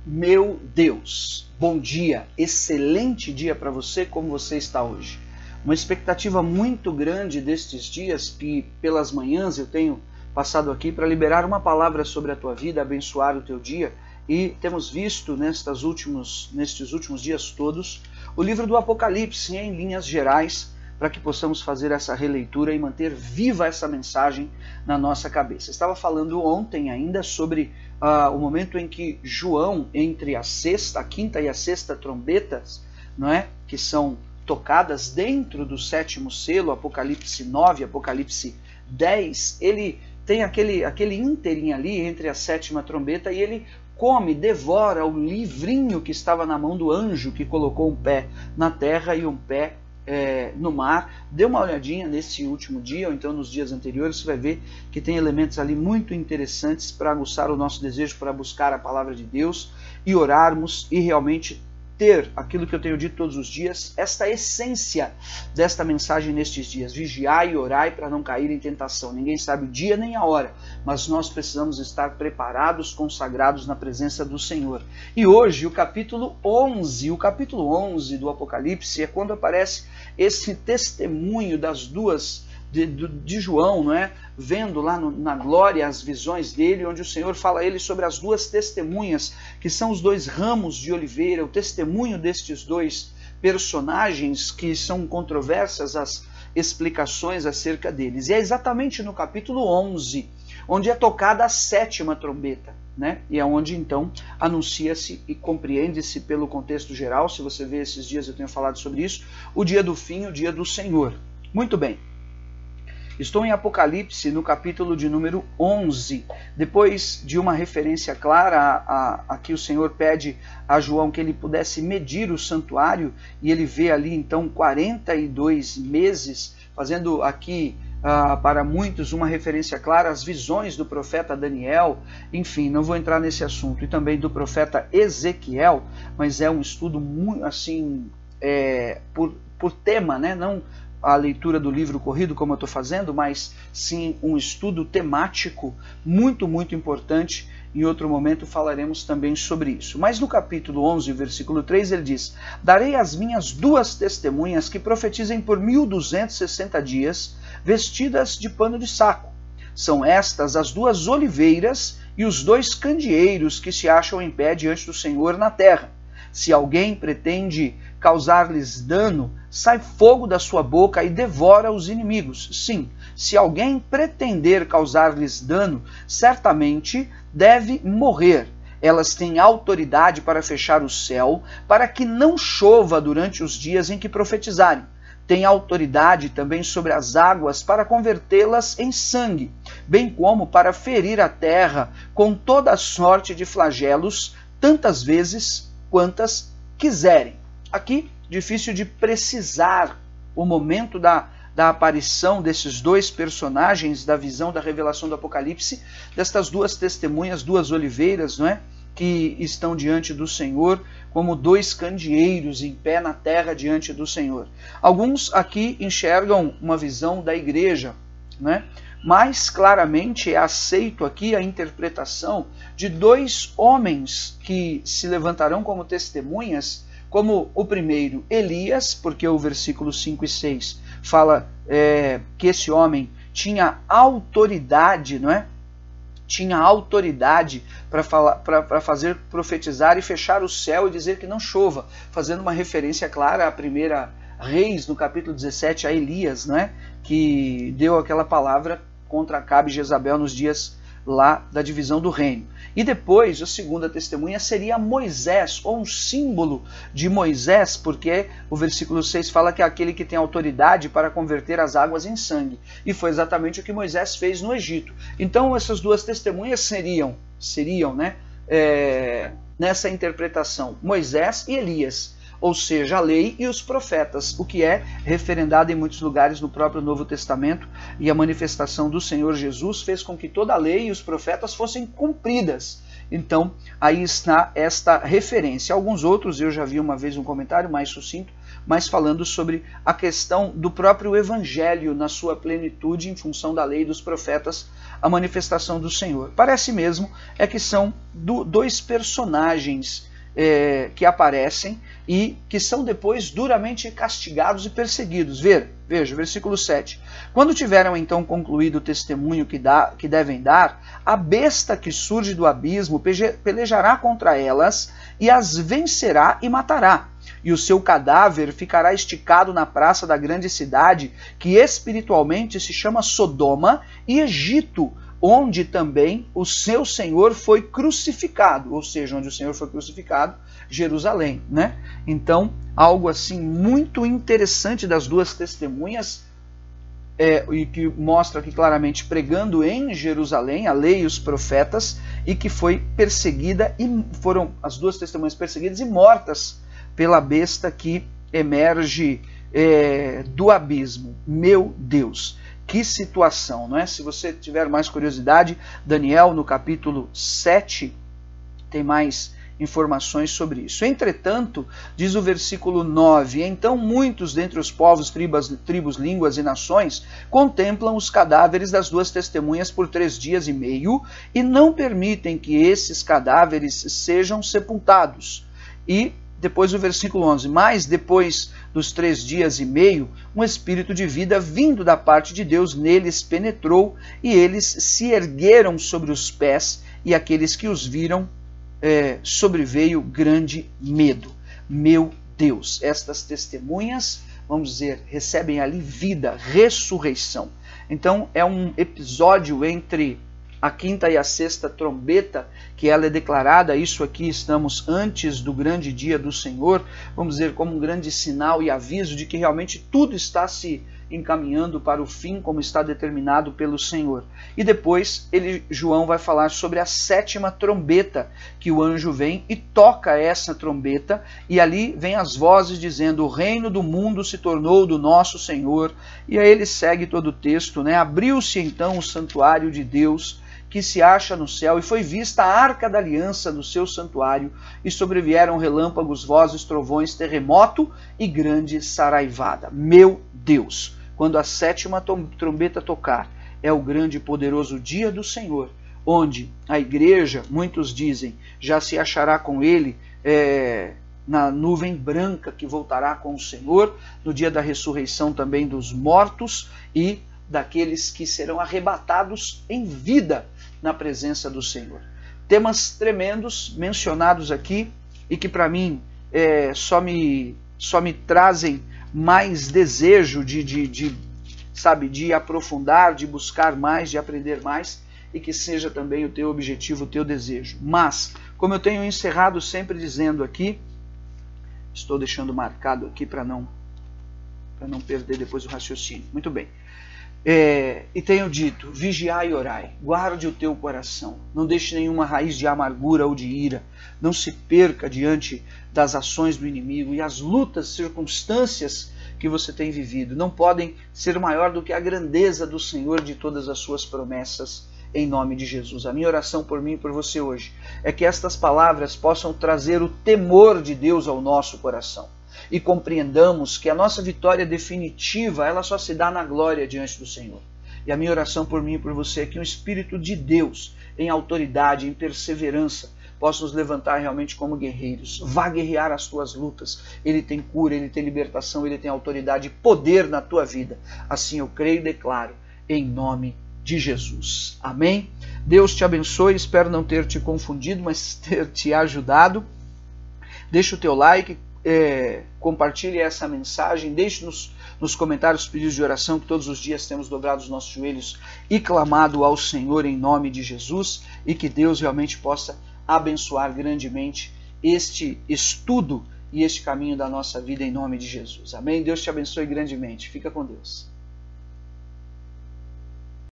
Meu Deus, bom dia, excelente dia para você, como você está hoje. Uma expectativa muito grande destes dias que pelas manhãs eu tenho passado aqui para liberar uma palavra sobre a tua vida, abençoar o teu dia, e temos visto nestes últimos dias todos o livro do Apocalipse em linhas gerais, para que possamos fazer essa releitura e manter viva essa mensagem na nossa cabeça. Estava falando ontem ainda sobre o momento em que João, entre a quinta e a sexta trombetas, não é, que são tocadas dentro do sétimo selo, Apocalipse 9, Apocalipse 10, ele tem aquele ínterim ali entre a sétima trombeta e ele come, devora o livrinho que estava na mão do anjo que colocou um pé na terra e um pé no mar. Dê uma olhadinha nesse último dia, ou então nos dias anteriores, você vai ver que tem elementos ali muito interessantes para aguçar o nosso desejo para buscar a palavra de Deus e orarmos e realmente ter aquilo que eu tenho dito todos os dias, esta essência desta mensagem nestes dias: vigiai e orai para não cair em tentação. Ninguém sabe o dia nem a hora, mas nós precisamos estar preparados, consagrados na presença do Senhor. E hoje o capítulo 11 do Apocalipse é quando aparece esse testemunho das duas de João, não é? Vendo lá na glória as visões dele, onde o Senhor fala a ele sobre as duas testemunhas, que são os dois ramos de oliveira, o testemunho destes dois personagens que são controversas as explicações acerca deles. E é exatamente no capítulo 11, onde é tocada a sétima trombeta, né? E é onde então anuncia-se e compreende-se pelo contexto geral, se você vê esses dias eu tenho falado sobre isso, o dia do fim, o dia do Senhor. Muito bem. Estou em Apocalipse, no capítulo de número 11. Depois de uma referência clara a que o Senhor pede a João que ele pudesse medir o santuário, e ele vê ali então 42 meses, fazendo aqui para muitos uma referência clara às visões do profeta Daniel. Enfim, não vou entrar nesse assunto, e também do profeta Ezequiel, mas é um estudo muito assim, por tema, né? Não a leitura do livro corrido, como eu estou fazendo, mas sim um estudo temático muito, muito importante. Em outro momento falaremos também sobre isso. Mas no capítulo 11, versículo 3, ele diz: darei as minhas duas testemunhas que profetizem por 1260 dias, vestidas de pano de saco. São estas as duas oliveiras e os dois candeeiros que se acham em pé diante do Senhor na terra. Se alguém pretende causar-lhes dano, sai fogo da sua boca e devora os inimigos. Sim, se alguém pretender causar-lhes dano, certamente deve morrer. Elas têm autoridade para fechar o céu, para que não chova durante os dias em que profetizarem. Tem autoridade também sobre as águas para convertê-las em sangue, bem como para ferir a terra com toda a sorte de flagelos, tantas vezes quantas quiserem. Aqui, difícil de precisar o momento da aparição desses dois personagens, da visão, da revelação do Apocalipse, destas duas testemunhas, duas oliveiras, não é? Que estão diante do Senhor como dois candeeiros em pé na terra diante do Senhor. Alguns aqui enxergam uma visão da igreja, né? Mas claramente é aceito aqui a interpretação de dois homens que se levantarão como testemunhas, como o primeiro, Elias, porque o versículo 5 e 6 fala que esse homem tinha autoridade, não é? Tinha autoridade para fazer profetizar e fechar o céu e dizer que não chova, fazendo uma referência clara à primeira Reis, no capítulo 17, a Elias, né, que deu aquela palavra contra Acabe e Jezabel nos dias lá da divisão do reino. E depois, a segunda testemunha seria Moisés, ou um símbolo de Moisés, porque o versículo 6 fala que é aquele que tem autoridade para converter as águas em sangue. E foi exatamente o que Moisés fez no Egito. Então essas duas testemunhas seriam, né, nessa interpretação, Moisés e Elias, ou seja, a lei e os profetas, o que é referendado em muitos lugares no próprio Novo Testamento, e a manifestação do Senhor Jesus fez com que toda a lei e os profetas fossem cumpridas. Então, aí está esta referência. Alguns outros, eu já vi uma vez um comentário mais sucinto, mas falando sobre a questão do próprio Evangelho na sua plenitude, em função da lei e dos profetas, a manifestação do Senhor. Parece mesmo que são dois personagens que aparecem e que são depois duramente castigados e perseguidos. Veja, versículo 7. Quando tiveram então concluído o testemunho que devem dar, a besta que surge do abismo pelejará contra elas e as vencerá e matará. E o seu cadáver ficará esticado na praça da grande cidade, que espiritualmente se chama Sodoma e Egito, onde também o seu Senhor foi crucificado, ou seja, onde o Senhor foi crucificado, Jerusalém, né? Então, algo assim muito interessante das duas testemunhas, e que mostra aqui claramente pregando em Jerusalém a lei e os profetas, e que foi perseguida, e foram as duas testemunhas perseguidas e mortas pela besta que emerge do abismo. Meu Deus! Que situação, não é? Se você tiver mais curiosidade, Daniel, no capítulo 7, tem mais informações sobre isso. Entretanto, diz o versículo 9, então muitos dentre os povos, tribos, línguas e nações contemplam os cadáveres das duas testemunhas por 3 dias e meio e não permitem que esses cadáveres sejam sepultados. E depois o versículo 11, mas depois dos 3 dias e meio, um espírito de vida vindo da parte de Deus neles penetrou e eles se ergueram sobre os pés e aqueles que os viram sobreveio grande medo. Meu Deus, estas testemunhas, vamos dizer, recebem ali vida, ressurreição. Então é um episódio entre a 5ª e a 6ª trombeta, que ela é declarada, isso aqui estamos antes do grande dia do Senhor, vamos dizer, como um grande sinal e aviso de que realmente tudo está se encaminhando para o fim, como está determinado pelo Senhor. E depois João vai falar sobre a 7ª trombeta, que o anjo vem e toca essa trombeta, e ali vem as vozes dizendo, o reino do mundo se tornou do nosso Senhor, e aí ele segue todo o texto, né? Abriu-se então o santuário de Deus, que se acha no céu, e foi vista a arca da aliança no seu santuário, e sobrevieram relâmpagos, vozes, trovões, terremoto e grande saraivada. Meu Deus! Quando a 7ª trombeta tocar, é o grande e poderoso dia do Senhor, onde a igreja, muitos dizem, já se achará com ele na nuvem branca que voltará com o Senhor, no dia da ressurreição também dos mortos e daqueles que serão arrebatados em vida na presença do Senhor. Temas tremendos mencionados aqui e que para mim só me trazem mais desejo de aprofundar, de buscar mais, de aprender mais, e que seja também o teu objetivo, o teu desejo. Mas, como eu tenho encerrado sempre dizendo aqui, estou deixando marcado aqui para não perder depois o raciocínio. Muito bem. E tenho dito, vigiai e orai, guarde o teu coração, não deixe nenhuma raiz de amargura ou de ira, não se perca diante das ações do inimigo, e as lutas, circunstâncias que você tem vivido não podem ser maior do que a grandeza do Senhor de todas as suas promessas, em nome de Jesus. A minha oração por mim e por você hoje é que estas palavras possam trazer o temor de Deus ao nosso coração, e compreendamos que a nossa vitória definitiva, ela só se dá na glória diante do Senhor. E a minha oração por mim e por você é que o Espírito de Deus, em autoridade, em perseverança, possa nos levantar realmente como guerreiros. Vá guerrear as tuas lutas. Ele tem cura, ele tem libertação, ele tem autoridade e poder na tua vida. Assim eu creio e declaro, em nome de Jesus. Amém? Deus te abençoe, espero não ter te confundido, mas ter te ajudado. Deixa o teu like, compartilhe essa mensagem, deixe nos comentários pedidos de oração, que todos os dias temos dobrado os nossos joelhos e clamado ao Senhor em nome de Jesus, e que Deus realmente possa abençoar grandemente este estudo e este caminho da nossa vida em nome de Jesus. Amém? Deus te abençoe grandemente. Fica com Deus.